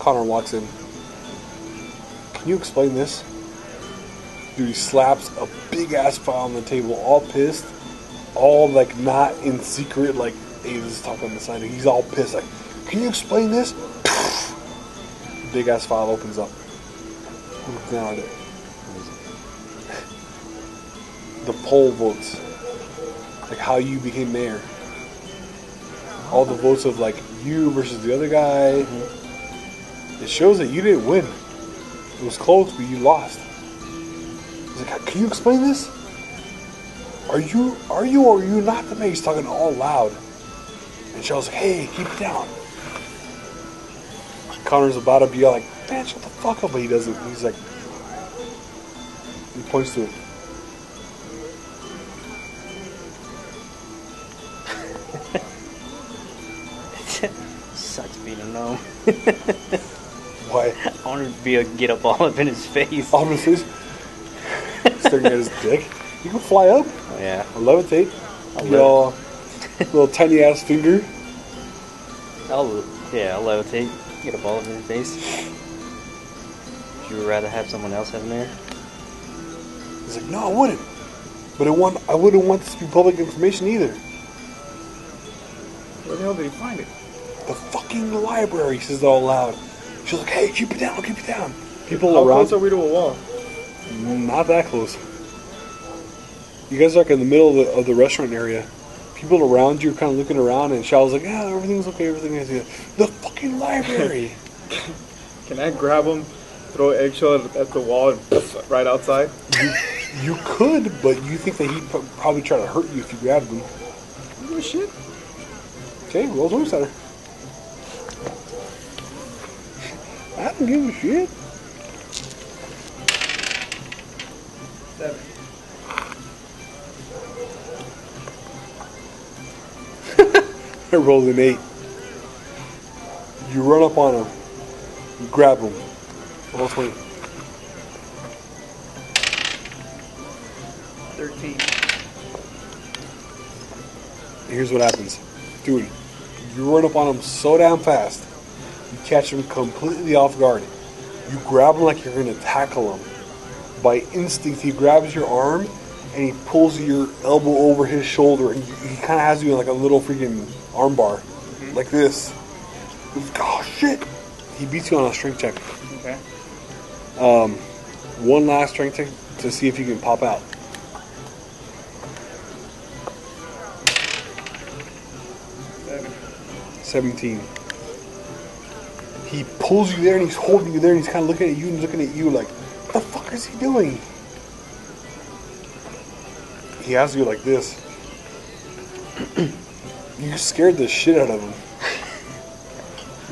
Connor walks in. Can you explain this? Dude, he slaps a big ass file on the table, all pissed, all like not in secret, like, hey, this is talking on the side. He's all pissed, like, can you explain this? Big ass file opens up. Look down at it. The poll votes, like how you became mayor. All the votes of like you versus the other guy. It shows that you didn't win. It was close, but you lost. He's like, can you explain this? Are you or are you not the mayor? He's talking all loud. And Cheryl's like, hey, keep it down. Connor's about to be all like, man, shut the fuck up, but he doesn't. He's like, he points to it. Sucks being a gnome. Why? I want to be able to get up all up in his face. All in his face? Staring at his dick. You can fly up. Oh, yeah. I'll levitate. Your little tiny ass finger. I'll levitate. Get up all up in his face. Would you rather have someone else have there? He's like, no, I wouldn't. But I wouldn't want this to be public information either. Where the hell did he find it? The fucking library, he says it all loud. She's like, hey, keep it down, keep it down. People How around. close are we to a wall? Not that close. You guys are like in the middle of the restaurant area. People around you are kind of looking around, and Shaw's like, yeah, everything's okay, everything is good. The fucking library. Can I grab him, throw an eggshell at the wall, and right outside? You could, but you think that he'd probably try to hurt you if you grabbed him. You give a shit? Okay, roll Swing Center. I don't give a shit. 7. I rolled an 8. You run up on him. You grab him. Roll 20. 13. Here's what happens. Dude, you run up on him so damn fast. You catch him completely off guard. You grab him like you're going to tackle him. By instinct, he grabs your arm and he pulls your elbow over his shoulder, and he kind of has you in like a little freaking arm bar. Like this. He's like, oh shit! He beats you on a strength check. Okay. One last strength check to see if you can pop out. 17. He pulls you there and he's holding you there and he's kind of looking at you and looking at you like, what the fuck is he doing? He has you like this. You scared the shit out of him.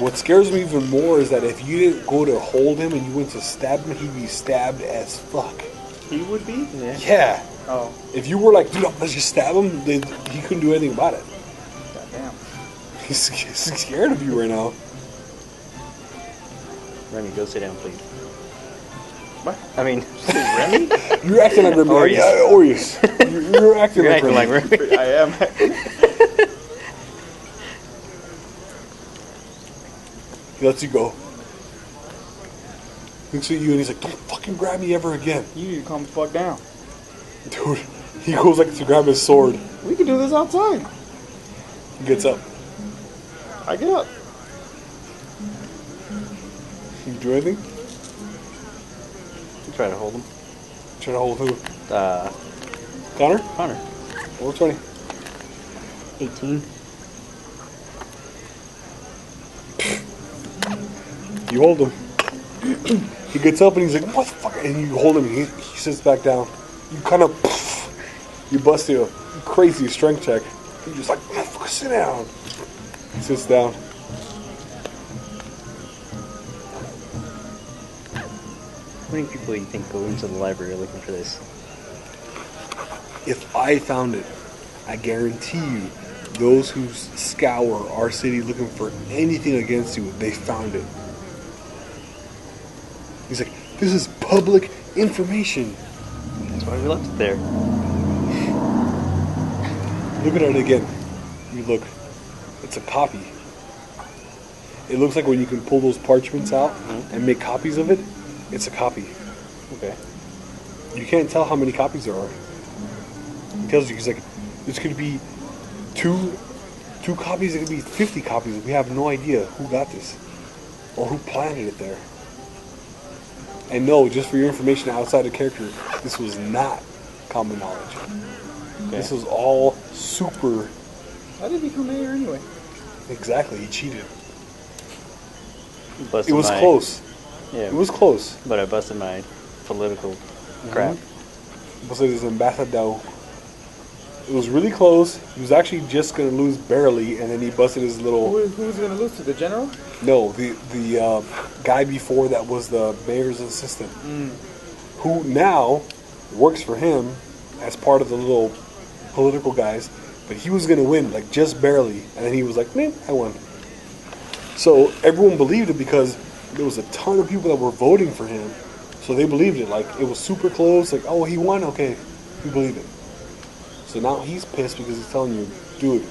What scares me even more is that if you didn't go to hold him and you went to stab him, he'd be stabbed as fuck. He would be? Yeah. Oh. If you were like, dude, let's just stab him, then he couldn't do anything about it. Goddamn. He's scared of you right now. Remy, go sit down, please. What? I mean, Remy? You're acting like Remy. Orius. Yeah, Orius. You're acting you're like acting Remy. like Remy. I am. He lets you go. Looks at you and he's like, don't fucking grab me ever again. You need to calm the fuck down. Dude, he goes like to grab his sword. We can do this outside. He gets up. I get up. You do anything? Try to hold him. Try to hold who? Connor? Connor. Roll 20. 18. You hold him. He gets up and he's like, what the fuck? And you hold him and he sits back down. You kind of, you bust a crazy strength check. You're just like, motherfucker, sit down. He sits down. How many people do you think go into the library looking for this? If I found it, I guarantee you, those who scour our city looking for anything against you, they found it. He's like, this is public information. That's why we left it there. Look at it again. You look. It's a copy. it looks like when you can pull those parchments out and make copies of it, it's a copy. Okay. You can't tell how many copies there are. It tells you, it's like, this could be two copies, it could be 50 copies. We have no idea who got this or who planted it there. And no, just for your information outside the character, this was not common knowledge. Okay. This was all super. How did he become mayor anyway? Exactly, he cheated. Busted It was my- close. Yeah. It was close. But I busted my political crap. Was his ambassador. It was really close. He was actually just gonna lose barely, and then he busted his little. Who was going to lose to the general? No, the guy before that was the mayor's assistant, who now works for him as part of the little political guys. But he was gonna win, like just barely, and then he was like, "Man, I won." So everyone believed it because there was a ton of people that were voting for him, so they believed it. Like it was super close. Like, oh, he won. Okay, we believe it. So now he's pissed because he's telling you, dude,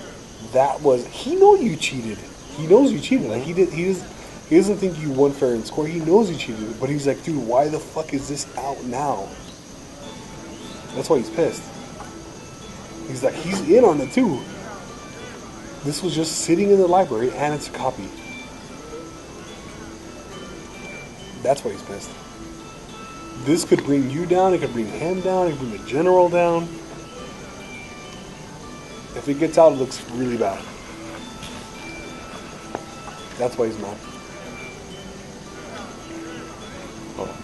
that was. He knows you cheated. He knows you cheated. Like he did. He doesn't think you won fair and square. He knows you cheated. But he's like, dude, why the fuck is this out now? That's why he's pissed. He's like, he's in on it too. This was just sitting in the library and it's a copy. That's why he's pissed. This could bring you down, it could bring him down, it could bring the general down. If it gets out, it looks really bad. That's why he's mad. Well,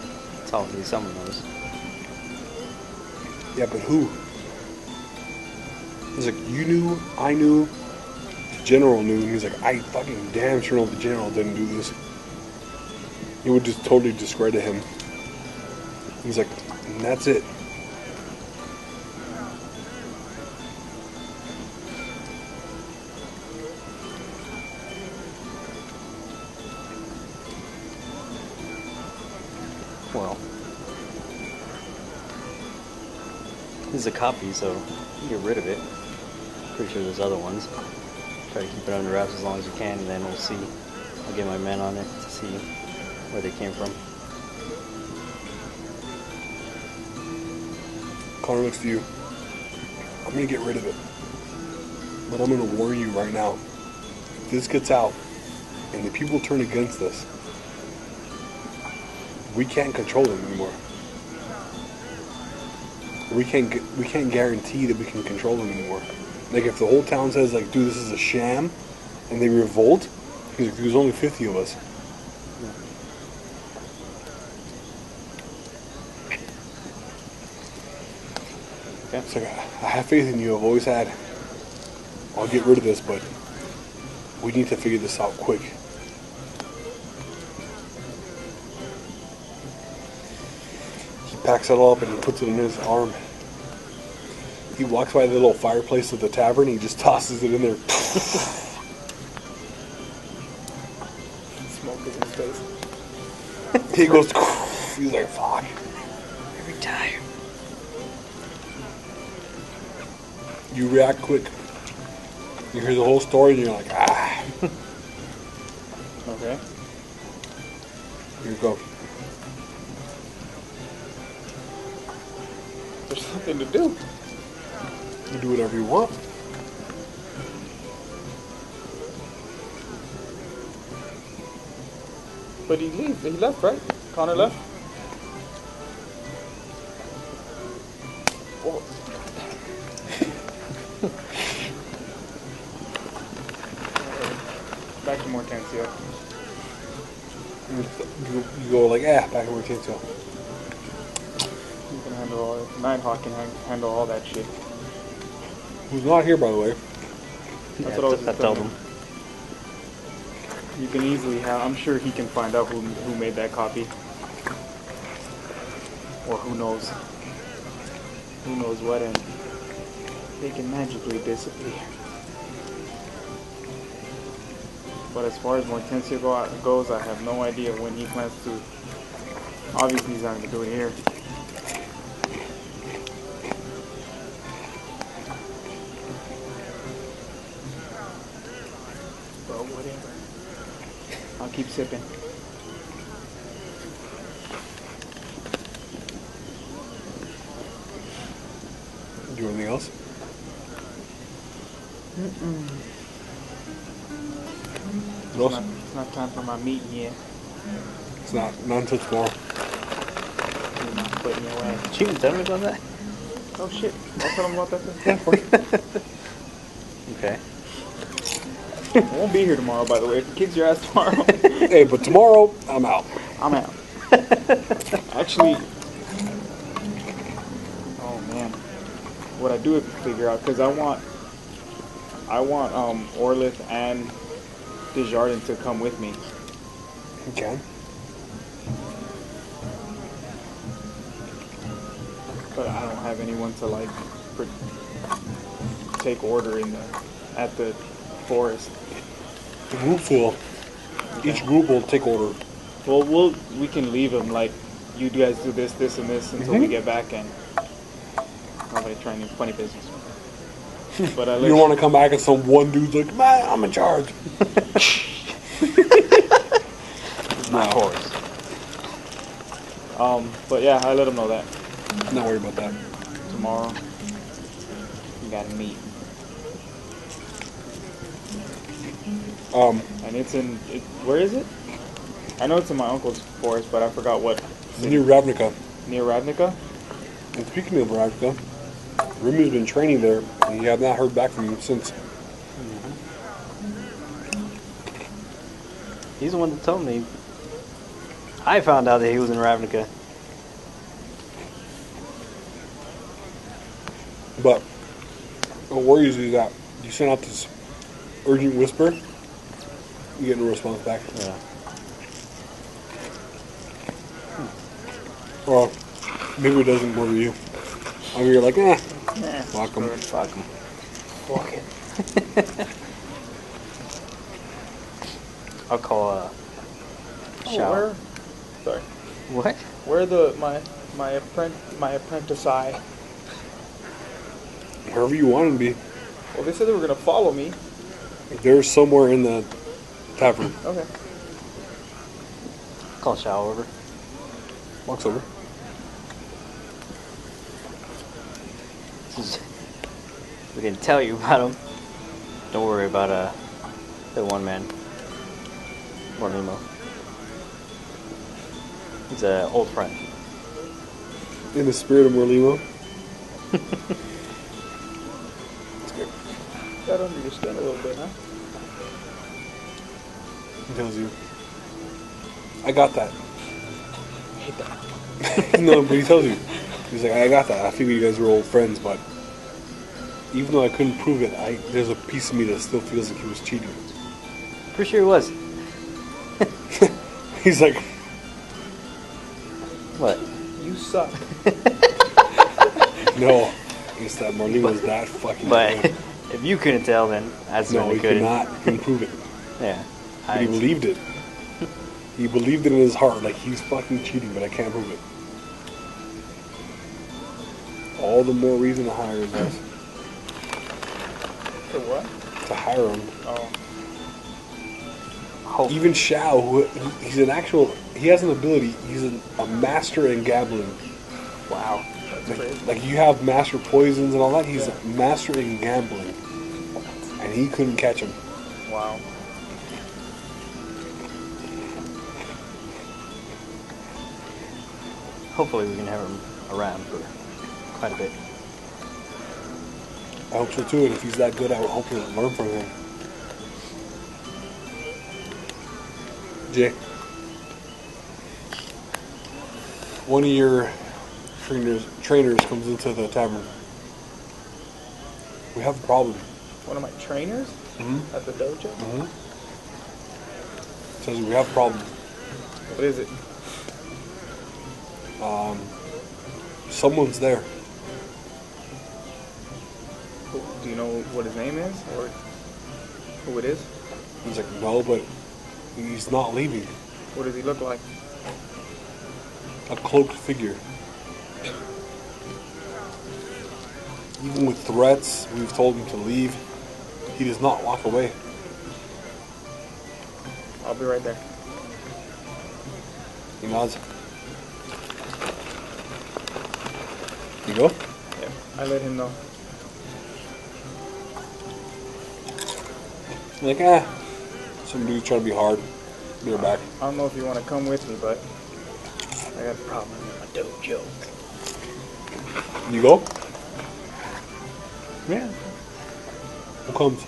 it's obviously someone knows. Yeah, but who? He's like, you knew, I knew, the general knew, and he's like, I fucking damn sure know the general didn't do this. It would just totally discredit him. He's like, and that's it. Well, this is a copy, so you get rid of it. Pretty sure there's other ones. Try to keep it under wraps as long as you can, and then we'll see. I'll get my men on it to see where they came from. Connor looks to you. I'm gonna get rid of it. But I'm gonna warn you right now. If this gets out and the people turn against us, we can't control them anymore. We can't guarantee that we can control them anymore. Like if the whole town says like, dude, this is a sham, and they revolt, he's like, there's only 50 of us. Okay. It's like, I have faith in you, I've always had. I'll get rid of this, but we need to figure this out quick. He packs it all up and he puts it in his arm. He walks by the little fireplace of the tavern and he just tosses it in there. Smoke is in his face. He goes, he's like, fuck. I retire. You react quick. You hear the whole story and you're like, ah. Okay. Here you go. There's something to do. You do whatever you want. But he leaves. He left, right? Connor left? Oh. Back to Mortensia. You go like, back in Mortentia. You can handle all it. Nighthawk can handle all that shit. Who's not here, by the way. That's what I was just I told telling him. You can easily have. I'm sure he can find out who made that copy, or who knows what, and they can magically disappear. But as far as Mortensia goes, I have no idea when he plans to. Obviously, he's not going to do it here. But whatever. I'll keep sipping. Do anything else? What else? It's not time for my meeting yet. It's not until tomorrow. You're not putting me away. Did you even tell me about that? Oh shit! I'll tell them about that then. Yeah, of course. Okay. I won't be here tomorrow, by the way. If you kick your ass tomorrow, Hey, but tomorrow I'm out. I'm out. Actually, oh man, what I do have to figure out, because I want Orlith and Desjardins to come with me. You can. But I don't have anyone to like take order at the forest. The groups will. Each group will take order. Well, we can leave them like you guys do this, this, and this until we get back, and nobody try any funny business. But You don't want to come back and some one dude's like, man, I'm in charge. My horse. But yeah, I let them know that Not worried about that. tomorrow we gotta meet. And it's where is it? I know it's in my uncle's forest, but I forgot what. Near Ravnica. Near Ravnica? And speaking of Ravnica, Rumu's been training there, and you have not heard back from him since. He's the one that told me. I found out that he was in Ravnica. But what worries you is that you send out this urgent whisper, you get no response back. Yeah. Or maybe it doesn't worry you. I mean, you're like, fuck him. Fuck him. Fuck it. I'll call Shao. Sorry. What? Where my apprentice eye? Wherever you want him to be. Well, they said they were gonna follow me. They're somewhere in the tavern. Okay. Call Shao over. Walks over. We can tell you about him. Don't worry about the one man. Morlimo. He's an old friend. In the spirit of Morlimo. That's good. Got under your skin a little bit, huh? He tells you, I got that. I hate that. No, but he tells you. He's like, I got that. I figured you guys were old friends, but even though I couldn't prove it, there's a piece of me that still feels like he was cheating. Pretty sure he was. He's like, What? You suck. no. It's that Marlene that fucking But good. if you couldn't tell, then I No, certainly he couldn't. could not. He couldn't prove it. Yeah. But he believed it. He believed it in his heart, like he's fucking cheating, but I can't prove it. All the more reason to hire his ass. For what? To hire him. Oh. Hope. Even Shao, he has an ability, he's a master in gambling. Wow. That's crazy. Like you have master poisons and all that, he's Yeah. a master in gambling. And he couldn't catch him. Wow. Hopefully we can have him around for quite a bit. I hope so too, and if he's that good, I would hopefully learn from him. Jay, one of your trainers comes into the tavern. We have a problem. One of my trainers at the dojo? Says we have a problem. What is it? Someone's there. Do you know what his name is? Or who it is? He's like, no, but he's not leaving. What does he look like? A cloaked figure. Even with threats, we've told him to leave. He does not walk away. I'll be right there. He nods. You go? Yeah, I let him know. Like, some dude trying to be hard. Be right back. I don't know if you want to come with me, but I got a problem with my dojo. You go? Yeah. Who comes?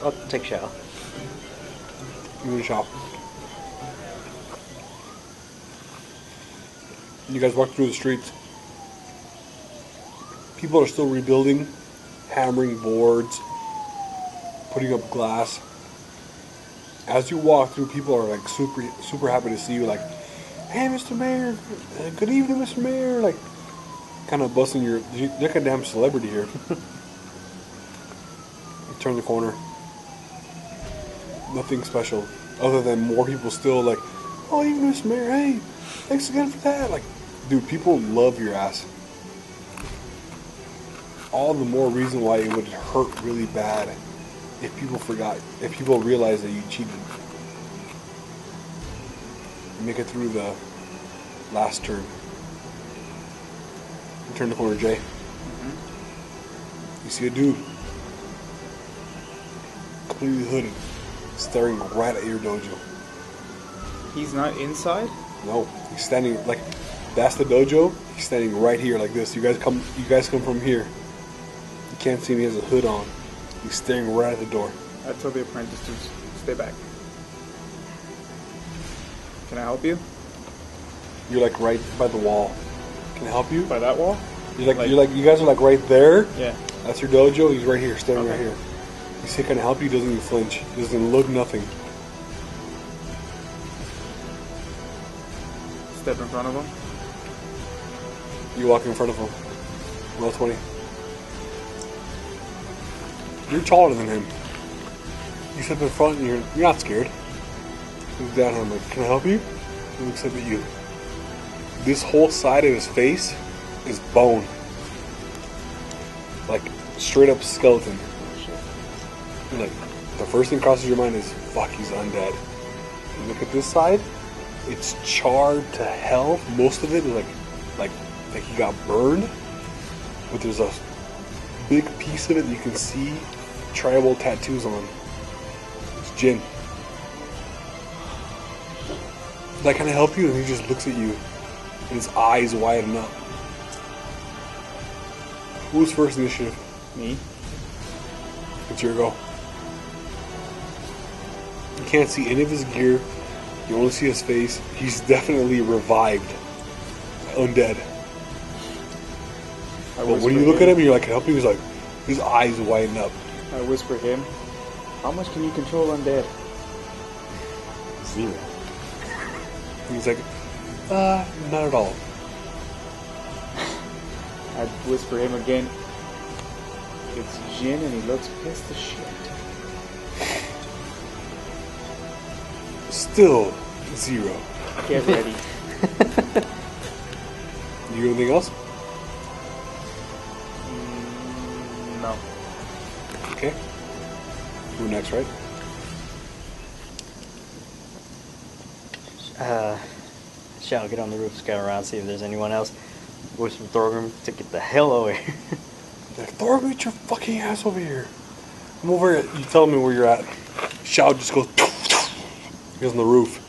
I'll take a shower. Give me a shot. You guys walk through the streets. People are still rebuilding, hammering boards, putting up glass. As you walk through, people are like super happy to see you. Like, hey, Mr. Mayor, good evening, Mr. Mayor. Like, kind of busting you're like a damn celebrity here. You turn the corner. Nothing special, other than more people still like, oh, evening, Mr. Mayor. Hey, thanks again for that. Like, dude, people love your ass. All the more reason why it would hurt really bad if people realize that you cheated. You make it through the last turn. You turn the corner, Jay. You see a dude, completely hooded, staring right at your dojo. He's not inside? No, he's standing like, that's the dojo. He's standing right here like this. You guys come from here. You can't see him. He has a hood on. He's staring right at the door. I told the apprentice to stay back. Can I help you? You're like right by the wall. Can I help you? By that wall? You guys are like right there. Yeah. That's your dojo. He's right here, standing Okay. right here. You say, "Can I help you?" He doesn't even flinch. He doesn't look nothing. Step in front of him. You walk in front of him. Roll 20. You're taller than him. You step in front and you're not scared. He looks down at him like, "Can I help you?" He looks up at you. This whole side of his face is bone. Like, straight up skeleton. And like, the first thing crosses your mind is, fuck, he's undead. You look at this side, it's charred to hell. Most of it is like he got burned. But there's a big piece of it that you can see tribal tattoos on. It's Jin. Like, "Can I help you?" And he just looks at you. And his eyes widen up. Who's first initiative? Me. It's your go. You can't see any of his gear. You only see his face. He's definitely revived. Undead. But when you look at him, you're like, "Can I help you?" He's like, his eyes widen up. I whisper him, "How much can you control undead?" 0. He's like, not at all. I whisper him again, "It's Jin and he looks pissed as shit." Still 0. Get ready. You do anything else? No. Okay. Who next, right? Shall get on the roof, scout around, see if there's anyone else. Whisper Thorgrim to get the hell over here. Like, "Thor, get your fucking ass over here. I'm over here." You tell me where you're at. Shao just goes. He goes on the roof.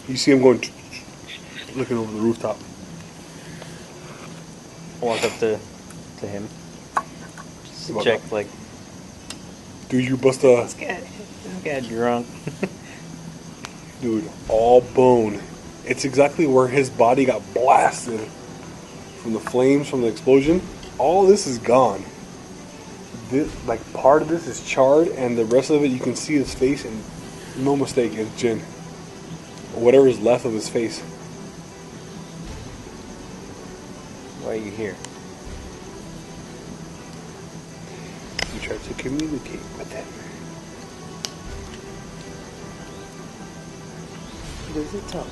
You see him going, looking over the rooftop. Walk up to him. Just to Walk check, up. like, Dude, you bust a. this guy drunk. Dude, all bone. It's exactly where his body got blasted from the flames, from the explosion. All this is gone. This, like, part of this is charred, and the rest of it you can see his face, and no mistake, it's Jin. Whatever is left of his face. Why are you here? You try to communicate with him. Does it talk?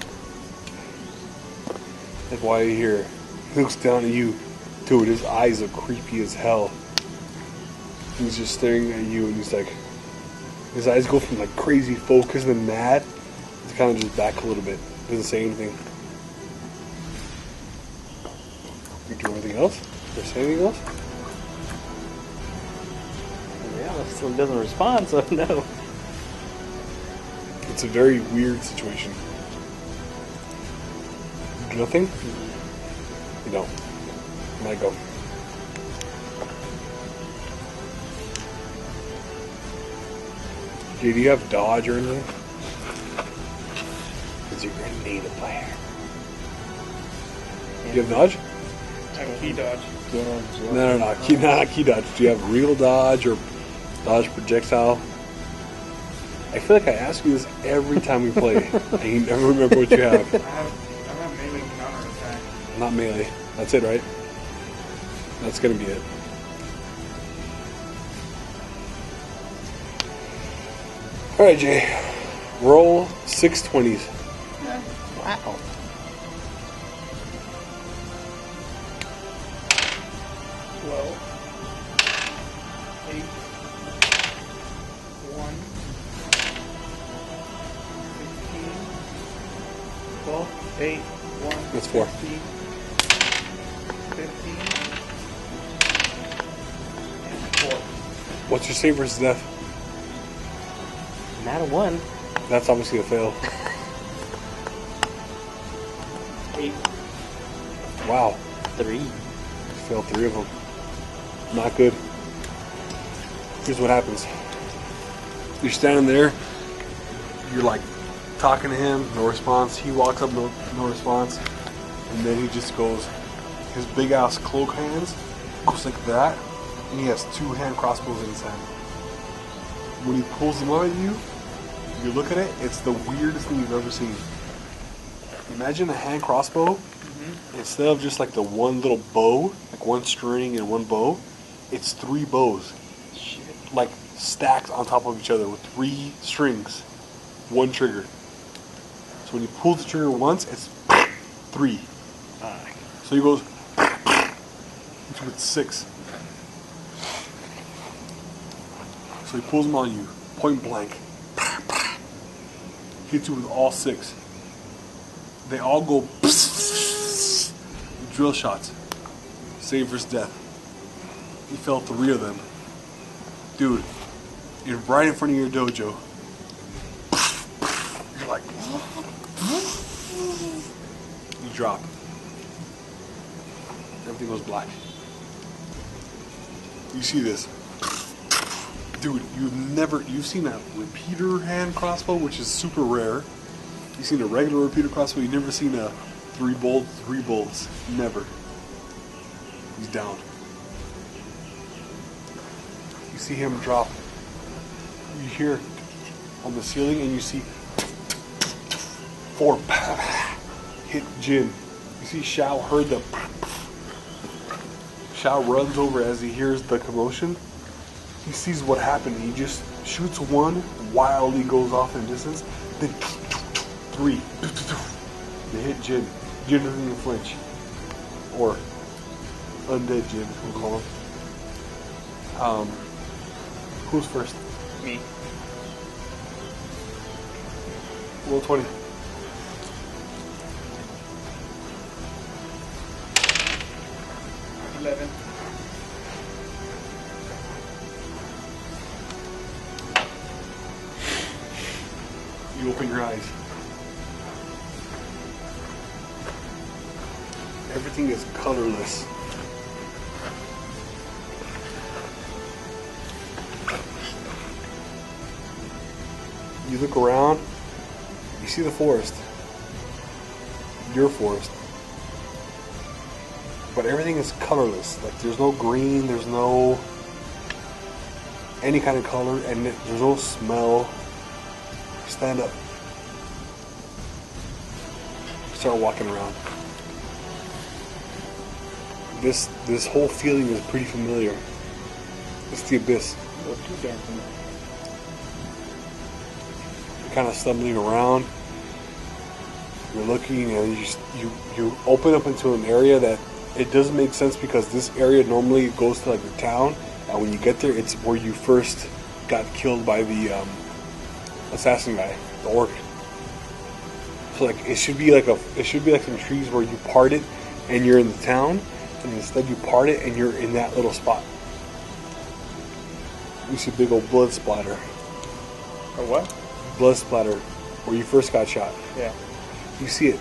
Like, why are you here? He looks down at you. Dude, his eyes are creepy as hell. He's just staring at you and he's like, His eyes go from like crazy focus and mad to kind of just back a little bit. Doesn't say anything. You do anything else? Or say anything else? Yeah, it still doesn't respond, so no. It's a very weird situation. You do nothing? You don't. Might go. Jay, do you have dodge or anything? Because you're a native player. Do you have dodge? I have key dodge. No. Not key dodge. Do you have real dodge or dodge projectile? I feel like I ask you this every time we play, and you never remember what you have. I have melee counter attack. Not melee. That's it, right? That's gonna be it. Alright, Jay. Roll 6 20s. Wow. Twelve. 8. 1. 15. 12. 8. 1. That's 4. 15. 15. And 4. What's your save versus death? Not a 1. That's obviously a fail. 8. Wow. 3. Failed 3 of them. Not good. Here's what happens. You're standing there. You're like talking to him. No response. He walks up. No response. And then he just goes. His big ass cloak hands goes like that. And he has 2 hand crossbows in his hand. When he pulls them out at you, you look at it. It's the weirdest thing you've ever seen. Imagine a hand crossbow. Instead of just like the one little bow, like one string and one bow, it's 3 bows. Shit. Like stacked on top of each other with 3 strings, 1 trigger. So when you pull the trigger once, it's 3. So he goes with 6. So he pulls them on you, point blank. Hits you with all 6. They all go drill shots. Save versus death. He fell 3 of them. Dude, you're right in front of your dojo. You're like, you drop. Everything goes black. You see this. Dude, you've seen a repeater hand crossbow, which is super rare. You've seen a regular repeater crossbow, you've never seen a 3 bolts. Never. He's down. You see him drop. You hear on the ceiling and you see 4 hit Jin. You see Shao heard the Shao runs over as he hears the commotion. He sees what happened. He just shoots 1, wildly goes off in distance. Then 3. They hit Jin. Jin doesn't even flinch. Or undead Jin, we'll call him. Who's first? Me. Roll 20. 11. You open your eyes. Everything is colorless. You look around, you see the forest. Your forest. But everything is colorless. Like there's no green, there's no any kind of color, and there's no smell. Stand up. Start walking around. This whole feeling is pretty familiar. It's the abyss. Go too damn familiar. You're kind of stumbling around. You're looking, and you open up into an area that it doesn't make sense because this area normally goes to like the town, and when you get there, it's where you first got killed by the assassin guy, the orc. So like it should be like some trees where you part it and you're in the town, and instead you part it and you're in that little spot. You see big old blood splatter. Or what? Blood splatter where you first got shot. Yeah. You see it.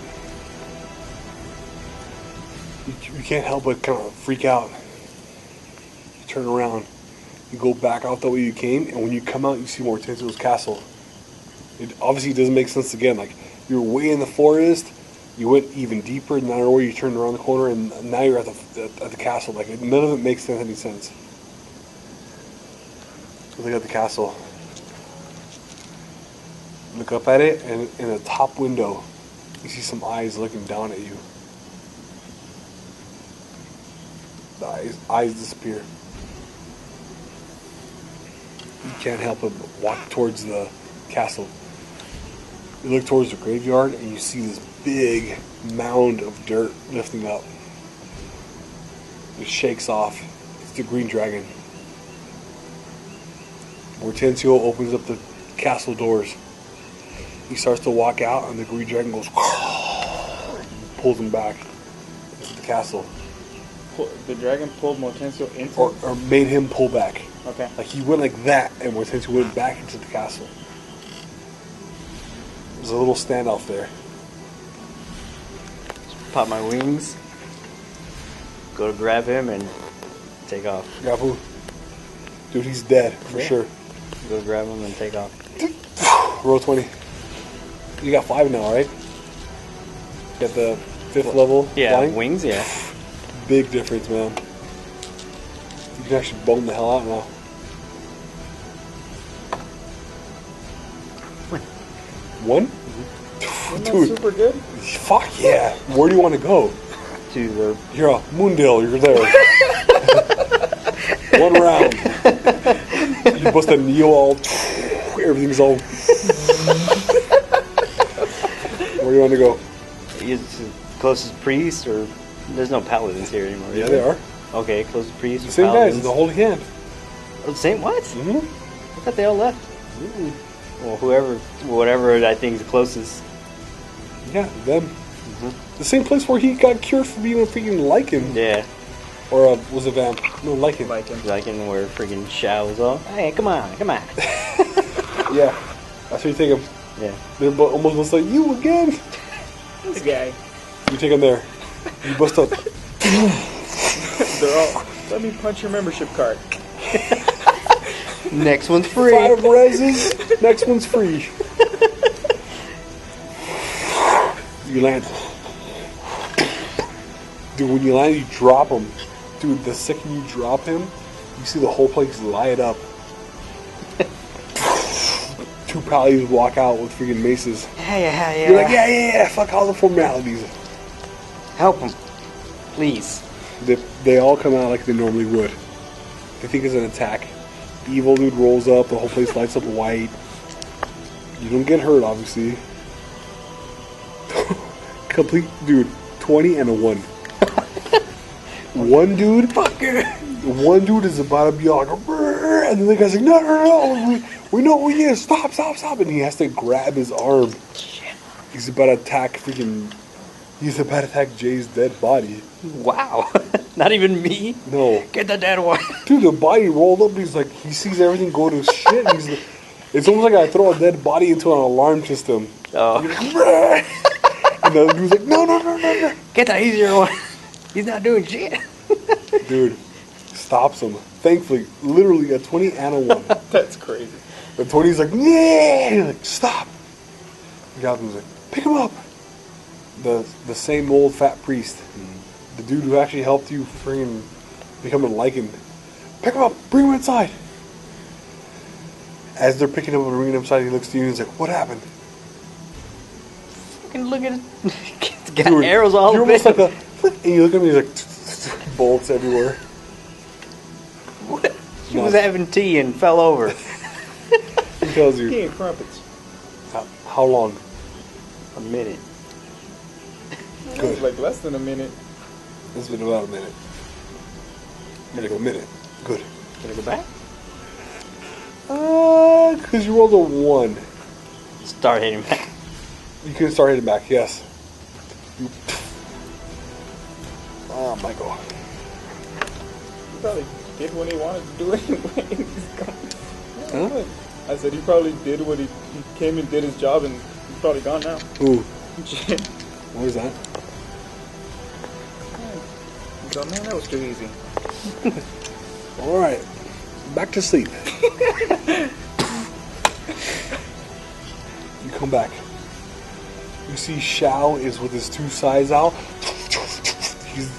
You can't help but kind of freak out. You turn around. You go back out the way you came, and when you come out, you see Mortensio's castle. It obviously doesn't make sense again. Like, you're way in the forest, you went even deeper, and now you turned around the corner, and now you're at the castle. Like, none of it makes any sense. Look at the castle. Look up at it, and in the top window, you see some eyes looking down at you. The eyes disappear. You can't help but walk towards the castle. You look towards the graveyard and you see this big mound of dirt lifting up. It shakes off. It's the green dragon. Mortensio opens up the castle doors. He starts to walk out and the green dragon goes pulls him back into the castle. The dragon pulled Mortensio into Or made him pull back. Okay. Like he went like that and Mortensio went back into the castle. There's a little standoff there. Pop my wings. Go to grab him and take off. Grab who? Dude, he's dead for sure. Go grab him and take off. Roll 20. You got 5 now, right? Got the 5th level Yeah, flying? wings, yeah. Big difference, man. You can actually bone the hell out now. One? Isn't that Dude, super good? fuck yeah. Where do you want to go? To the You're a Moondale, you're there. 1 round. You bust a Neo all, everything's all. Where do you want to go? is the closest priest, or there's no paladins here anymore. Yeah, they are. Okay, closest priest. The or same paladins. guys, the Holy Hand. Oh, the same what? Mm-hmm. I thought they all left. Well, whatever I think is the closest. Yeah, them. The same place where he got cured for being a freaking lichen. Yeah. Or was it vamp? No, lichen. Like in where freaking Shao was all, hey, come on. Yeah, that's what you take him. Yeah. They're almost looks like you again. This guy. You take him there. You bust up. They're all, let me punch your membership card. Next one's free. 5 reses. Next one's free. You land. Dude, when you land, you drop him. Dude, the second you drop him, you see the whole place light up. 2 paladins walk out with freaking maces. Yeah. You're like, yeah, fuck all the formalities. Help him, please. They all come out like they normally would. They think it's an attack. Evil dude rolls up, the whole place lights up white. You don't get hurt, obviously. Complete, dude, 20 and a 1. One dude, one dude is about to be like, and then the guy's like, no, we know who he is, stop, and he has to grab his arm. He's about to attack Jay's dead body. Wow. Not even me? No. Get the dead one. Dude, the body rolled up, and he's like, he sees everything go to shit, and he's like, it's almost like I throw a dead body into an alarm system. Oh. And the dude's like, no. Get the easier one. He's not doing shit. Dude, stops him. Thankfully, literally a 20 and a 1. That's crazy. The 20's like, yeah! He's like, stop! The guy's like, pick him up! The same old fat priest. The dude who actually helped you freaking become a lichen. Pick him up! Bring him inside! As they're picking him up and bringing him inside, he looks to you and he's like, what happened? Fucking look at it. It's got Dude, arrows all you're over almost it. like and you look at me, he's like, bolts everywhere. She was having tea and fell over. He tells you. Tea and crumpets. How long? A minute. It was like less than a minute. It's been about a minute. A minute. Good. Can I go back? Because you rolled a 1. Start hitting back. You can start hitting back, yes. You, oh, Michael. He probably did what he wanted to do anyway. Huh? I said he probably did what he came and did his job, and he's probably gone now. Ooh. Shit. What was that? So, man, that was too easy. Alright. Back to sleep. You come back. You see Shao is with his two sides out.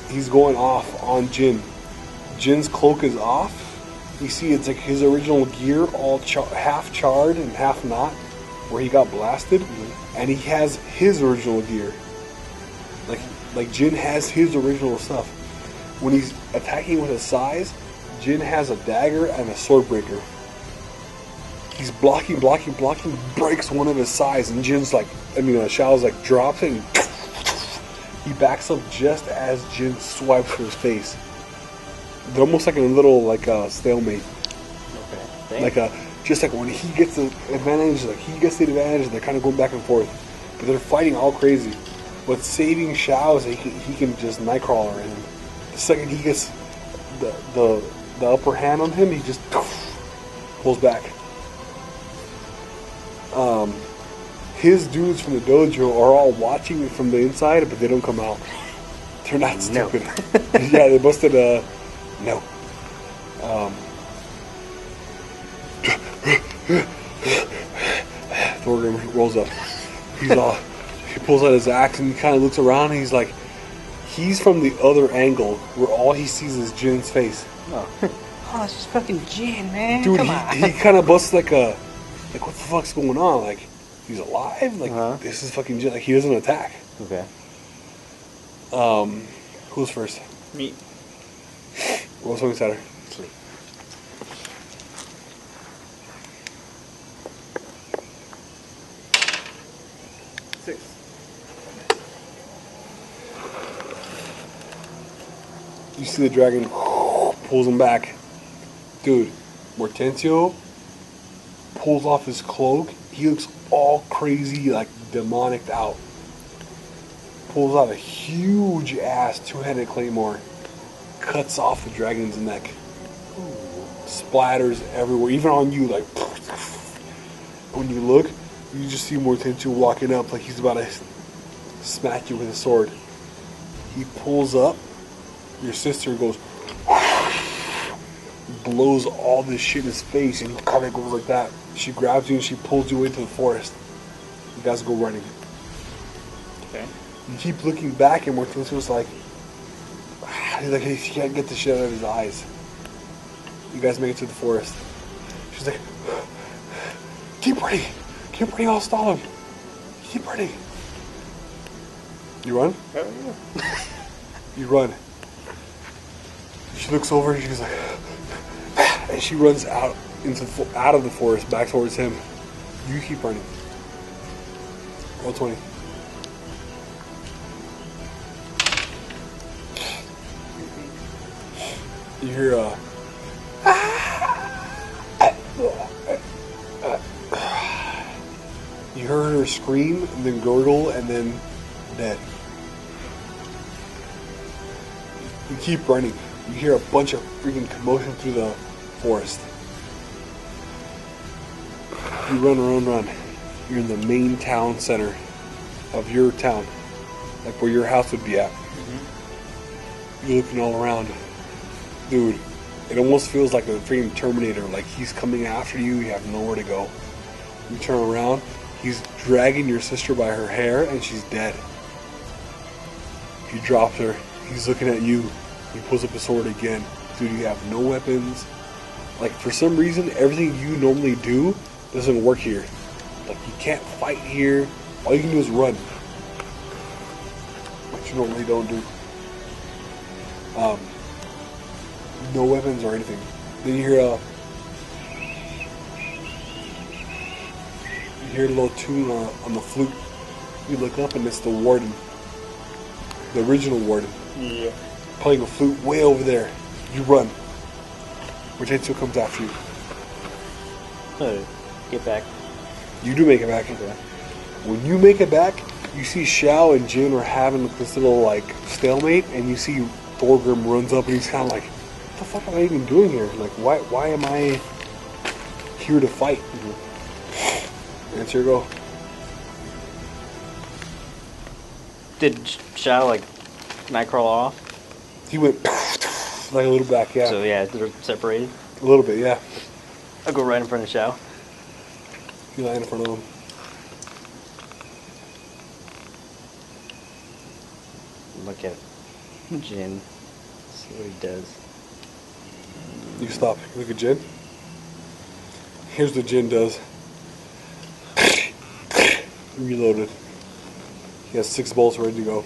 He's going off on Jin. Jin's cloak is off. You see it's like his original gear, all half charred and half not, where he got blasted. And he has his original gear. Like Jin has his original stuff. When he's attacking with his size, Jin has a dagger and a sword breaker. He's blocking, breaks one of his sides, and Jin's like, Shao's like drops it, and he backs up just as Jin swipes for his face. They're almost like in a little stalemate. Okay. Like just like when he gets the advantage, they're kind of going back and forth, but they're fighting all crazy. What's saving Shao is he can just Nightcrawler him. The second he gets the upper hand on him, he just pulls back. His dudes from the dojo are all watching from the inside, but they don't come out. They're not stupid. No. Yeah, they busted no. Thorgrim rolls up. He pulls out his axe and he kind of looks around and he's from the other angle where all he sees is Jin's face. Oh, it's just fucking Jin, man. Dude, Come on. he kind of busts like what the fuck's going on? Like, he's alive? Like, this is fucking Jin. Like, he doesn't attack. Okay. Who's first? Me. What's wrong with Saturday? Sleep. You see the dragon pulls him back. Dude, Mortentio pulls off his cloak. He looks all crazy, like demonic out. Pulls out a huge ass two-handed claymore. Cuts off the dragon's neck. Splatters everywhere, even on you. Like, when you look, you just see Mortentio walking up like he's about to smack you with a sword. He pulls up. Your sister goes, blows all this shit in his face, and kind of goes like that. She grabs you and she pulls you into the forest. You guys go running. Okay. You keep looking back, and Mortensio's like, he can't get the shit out of his eyes. You guys make it to the forest. She's like, keep running, I'll stall him. Keep running. You run? Hell yeah. You run. She looks over and she's like, and she runs out of the forest back towards him. You keep running. Roll 20. You hear you heard her scream and then gurgle and then dead. You keep running. You hear a bunch of freaking commotion through the forest. You run. You're in the main town center of your town. Like where your house would be at. Mm-hmm. You're looking all around. Dude, it almost feels like a freaking Terminator. Like he's coming after you. You have nowhere to go. You turn around. He's dragging your sister by her hair and she's dead. He drops her. He's looking at you. He pulls up his sword again. Dude, you have no weapons. Like, for some reason, everything you normally do doesn't work here. Like, you can't fight here. All you can do is run. Which you normally don't do. No weapons or anything. Then you hear a little tune on the flute. You look up and it's the warden. The original warden. Yeah. Playing a flute way over there. You run. Mortentio comes after you. Get back. You do make it back. Okay. When you make it back, you see Xiao and Jin are having this little like stalemate, and you see Thorgrim runs up and he's kind of like, "What the fuck am I even doing here? Like, why am I here to fight?" Mm-hmm. And so you go. Did Xiao like nightcrawl off? He went like a little back, yeah. So yeah, they're separated. A little bit, yeah. I'll go right in front of Xiao. You lie in front of him. Look at Jin. See what he does. You stop. Look at Jin. Here's what Jin does. Reloaded. He has 6 bolts ready to go.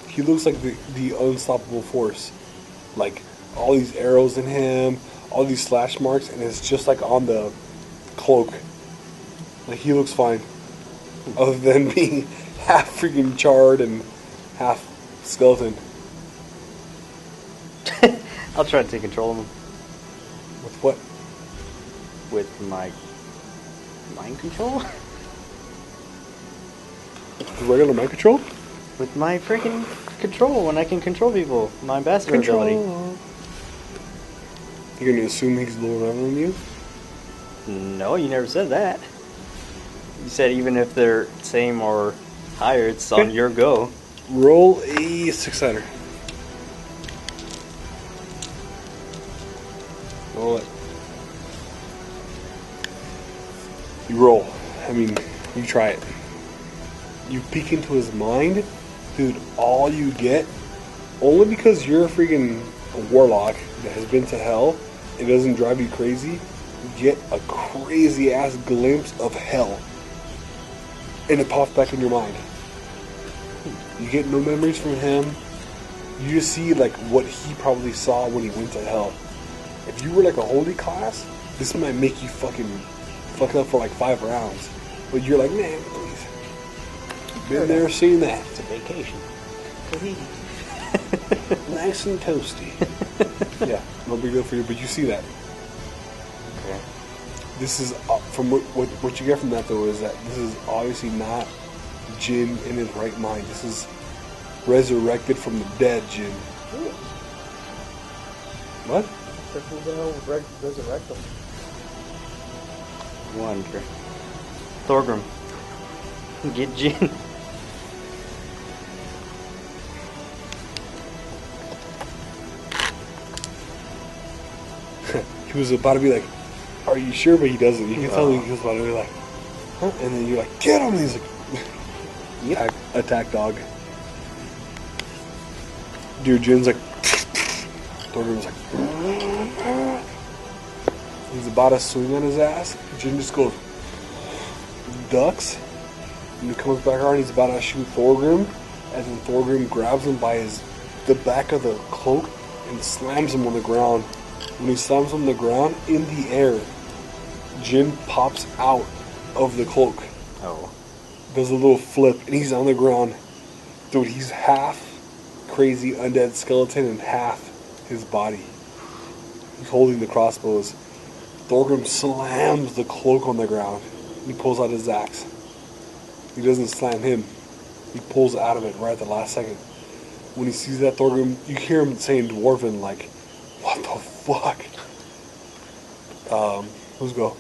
He looks like the unstoppable force. Like, all these arrows in him, all these slash marks, and it's just like on the cloak. Like, he looks fine. Other than being half freaking charred and half skeleton. I'll try to take control of him. With what? With my mind control? Regular mind control? With my freaking control, when I can control people. My ambassador ability. You're gonna assume he's lower level than you? No, you never said that. You said even if they're same or higher, it's on your go. Roll a 6-sider. Roll it. You roll. I mean, you try it. You peek into his mind, dude, all you get, only because you're a freaking warlock that has been to hell, it doesn't drive you crazy, you get a crazy ass glimpse of hell. And it pops back in your mind. You get no memories from him. You just see like what he probably saw when he went to hell. If you were like a holy class, this might make you fucking fuck up for like 5 rounds. But you're like, man, please. Been there, seen that. It's a vacation. Nice and toasty. Yeah, no big deal for you, but you see that. Okay. This is, from what you get from that though, is that this is obviously not Jin in his right mind. This is resurrected from the dead Jin. What? So who the hell would resurrect them? Wonder. Thorgrim. Get Jin. He was about to be like, "Are you sure?" But he doesn't. You can tell he was about to be like, "Huh?" And then you're like, "Get him!" And he's like, Yep. attack dog. Dude, Jin's like, Thorgrim's like, he's about to swing on his ass. Jin just goes, ducks, and he comes back around. He's about to shoot Thorgrim, and then Thorgrim grabs him by the back of the cloak and slams him on the ground. When he slams him on the ground, in the air, Jin pops out of the cloak. Oh. Does a little flip, and he's on the ground. Dude, he's half crazy undead skeleton and half his body. He's holding the crossbows. Thorgrim slams the cloak on the ground. He pulls out his axe. He doesn't slam him. He pulls out of it right at the last second. When he sees that, Thorgrim, you hear him saying Dwarven, like, "What the fuck?" Who's go?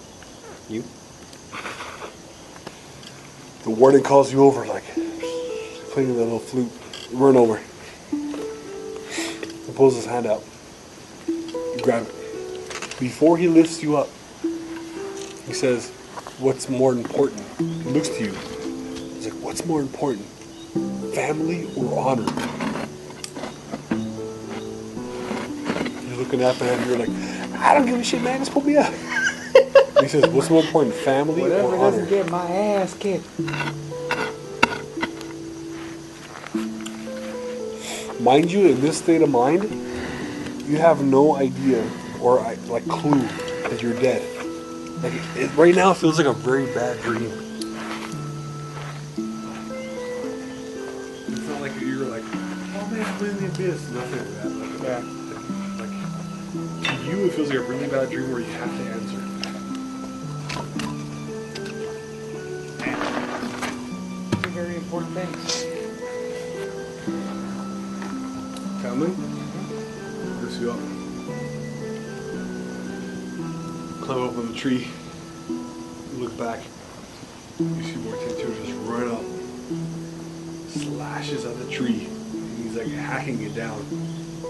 You? The warden calls you over, like, playing the little flute. Run over. He pulls his hand out. You grab it. Before he lifts you up, he says, "What's more important?" He looks to you. He's like, "What's more important? Family or honor?" You're looking at him and you're like, "I don't give a shit, man. Just pull me up." He says, "What's more important, family Whatever or honor?" doesn't get my ass kicked. Mind you, in this state of mind, you have no idea or like clue that you're dead. Like right now, it feels like a very bad dream. It's not like you're like, "Oh man, I'm in the abyss." Nothing like that. Like, Yeah. you, it feels like a really bad dream where you have to answer. Two very important things. Family? Lifts you up. Climb up on the tree. You look back. You see Mortento just run up. Slashes at the tree. And he's like hacking it down.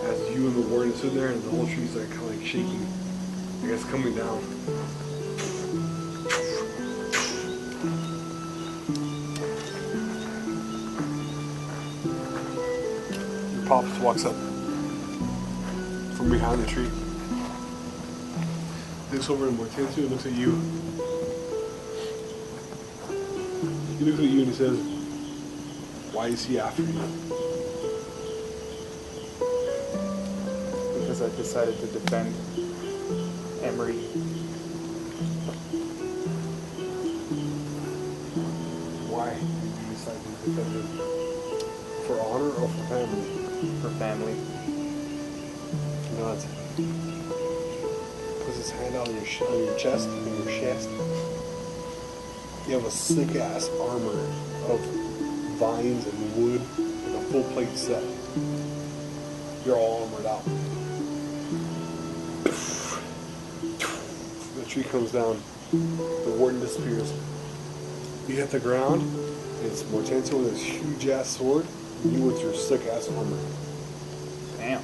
As you and the warden sit there and the whole tree's like kind of like shaking. I guess coming down. Your pops walks up from behind the tree. Looks over at Mortento and looks at you. He looks at you and he says, "Why is he after you?" Because I decided to defend Emery. Why did you decide to defend him? For honor or for family? For family. Not. Puts his hand on your chest, on your chest. You have a sick ass armor of vines and wood, like a full plate set. You're all armored out. The tree comes down. The warden disappears. You hit the ground. It's Mortento with his huge ass sword. And you with your sick ass armor. Damn.